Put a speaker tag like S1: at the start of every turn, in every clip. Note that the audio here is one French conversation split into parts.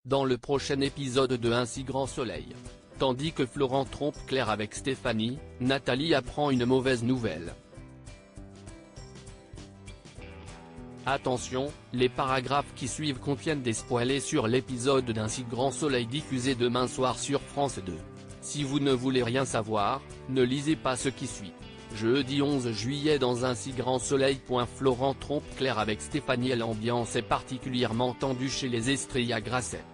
S1: dans le prochain épisode de Un si grand soleil. Tandis que Florent trompe Claire avec Stéphanie, Nathalie apprend une mauvaise nouvelle. Attention, les paragraphes qui suivent contiennent des spoilers sur l'épisode d'Un si grand soleil diffusé demain soir sur France 2. Si vous ne voulez rien savoir, ne lisez pas ce qui suit. Jeudi 11 juillet dans Un si grand soleil. Florent trompe Claire avec Stéphanie et l'ambiance est particulièrement tendue chez les Estrella Grasset.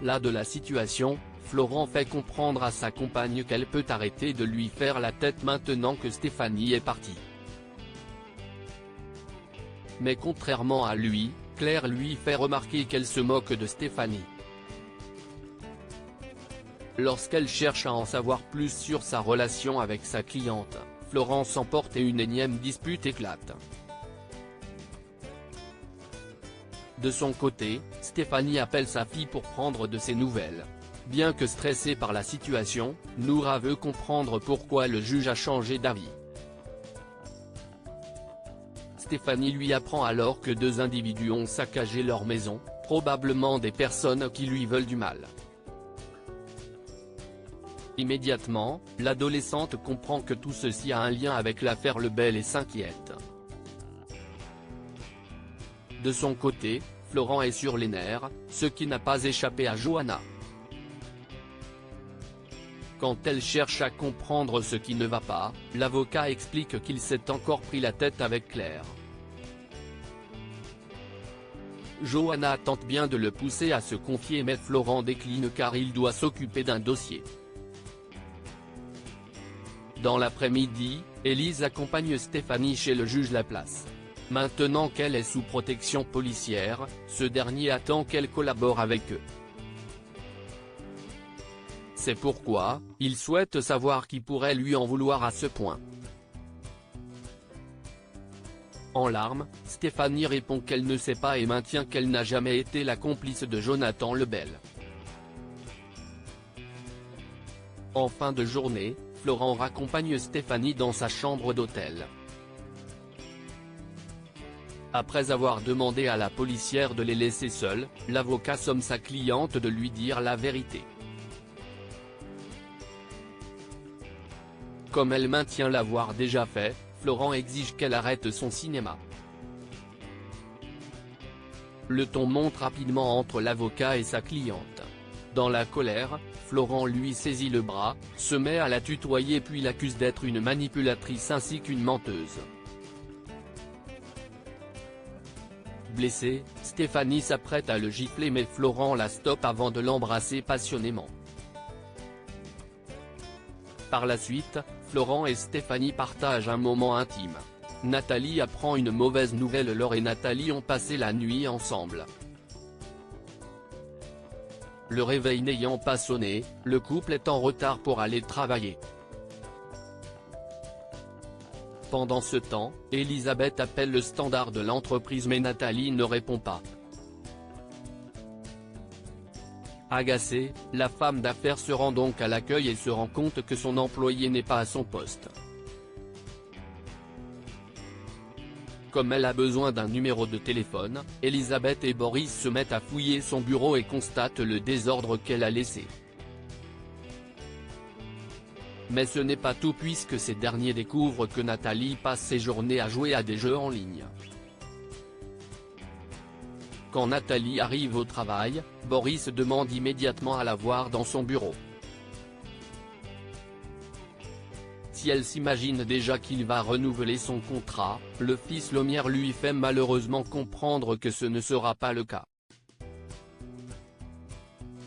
S1: Là de la situation, Florent fait comprendre à sa compagne qu'elle peut arrêter de lui faire la tête maintenant que Stéphanie est partie. Mais contrairement à lui, Claire lui fait remarquer qu'elle se moque de Stéphanie. Lorsqu'elle cherche à en savoir plus sur sa relation avec sa cliente, Florent s'emporte et une énième dispute éclate. De son côté, Stéphanie appelle sa fille pour prendre de ses nouvelles. Bien que stressée par la situation, Noura veut comprendre pourquoi le juge a changé d'avis. Stéphanie lui apprend alors que deux individus ont saccagé leur maison, probablement des personnes qui lui veulent du mal. Immédiatement, l'adolescente comprend que tout ceci a un lien avec l'affaire Lebel et s'inquiète. De son côté, Florent est sur les nerfs, ce qui n'a pas échappé à Johanna. Quand elle cherche à comprendre ce qui ne va pas, l'avocat explique qu'il s'est encore pris la tête avec Claire. Johanna tente bien de le pousser à se confier mais Florent décline car il doit s'occuper d'un dossier. Dans l'après-midi, Élise accompagne Stéphanie chez le juge Laplace. Maintenant qu'elle est sous protection policière, ce dernier attend qu'elle collabore avec eux. C'est pourquoi, il souhaite savoir qui pourrait lui en vouloir à ce point. En larmes, Stéphanie répond qu'elle ne sait pas et maintient qu'elle n'a jamais été la complice de Jonathan Lebel. En fin de journée, Florent raccompagne Stéphanie dans sa chambre d'hôtel. Après avoir demandé à la policière de les laisser seuls, l'avocat somme sa cliente de lui dire la vérité. Comme elle maintient l'avoir déjà fait, Florent exige qu'elle arrête son cinéma. Le ton monte rapidement entre l'avocat et sa cliente. Dans la colère, Florent lui saisit le bras, se met à la tutoyer puis l'accuse d'être une manipulatrice ainsi qu'une menteuse. Blessée, Stéphanie s'apprête à le gifler mais Florent la stoppe avant de l'embrasser passionnément. Par la suite, Florent et Stéphanie partagent un moment intime. Nathalie apprend une mauvaise nouvelle. Laure et Nathalie ont passé la nuit ensemble. Le réveil n'ayant pas sonné, le couple est en retard pour aller travailler. Pendant ce temps, Elisabeth appelle le standard de l'entreprise mais Nathalie ne répond pas. Agacée, la femme d'affaires se rend donc à l'accueil et se rend compte que son employé n'est pas à son poste. Comme elle a besoin d'un numéro de téléphone, Elisabeth et Boris se mettent à fouiller son bureau et constatent le désordre qu'elle a laissé. Mais ce n'est pas tout puisque ces derniers découvrent que Nathalie passe ses journées à jouer à des jeux en ligne. Quand Nathalie arrive au travail, Boris demande immédiatement à la voir dans son bureau. Si elle s'imagine déjà qu'il va renouveler son contrat, le fils Lomière lui fait malheureusement comprendre que ce ne sera pas le cas.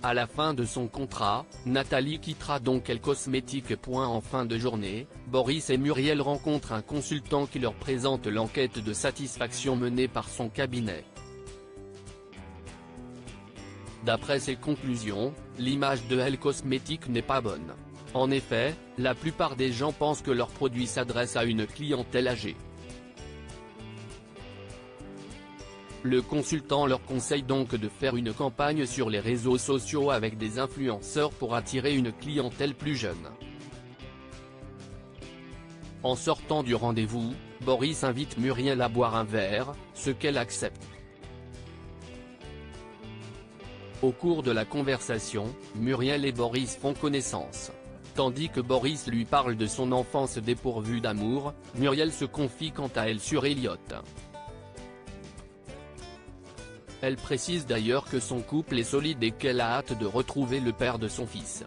S1: À la fin de son contrat, Nathalie quittera donc Elle Cosmétique. En fin de journée, Boris et Muriel rencontrent un consultant qui leur présente l'enquête de satisfaction menée par son cabinet. D'après ses conclusions, l'image de Elle Cosmétique n'est pas bonne. En effet, la plupart des gens pensent que leurs produits s'adressent à une clientèle âgée. Le consultant leur conseille donc de faire une campagne sur les réseaux sociaux avec des influenceurs pour attirer une clientèle plus jeune. En sortant du rendez-vous, Boris invite Muriel à boire un verre, ce qu'elle accepte. Au cours de la conversation, Muriel et Boris font connaissance. Tandis que Boris lui parle de son enfance dépourvue d'amour, Muriel se confie quant à elle sur Elliot. Elle précise d'ailleurs que son couple est solide et qu'elle a hâte de retrouver le père de son fils.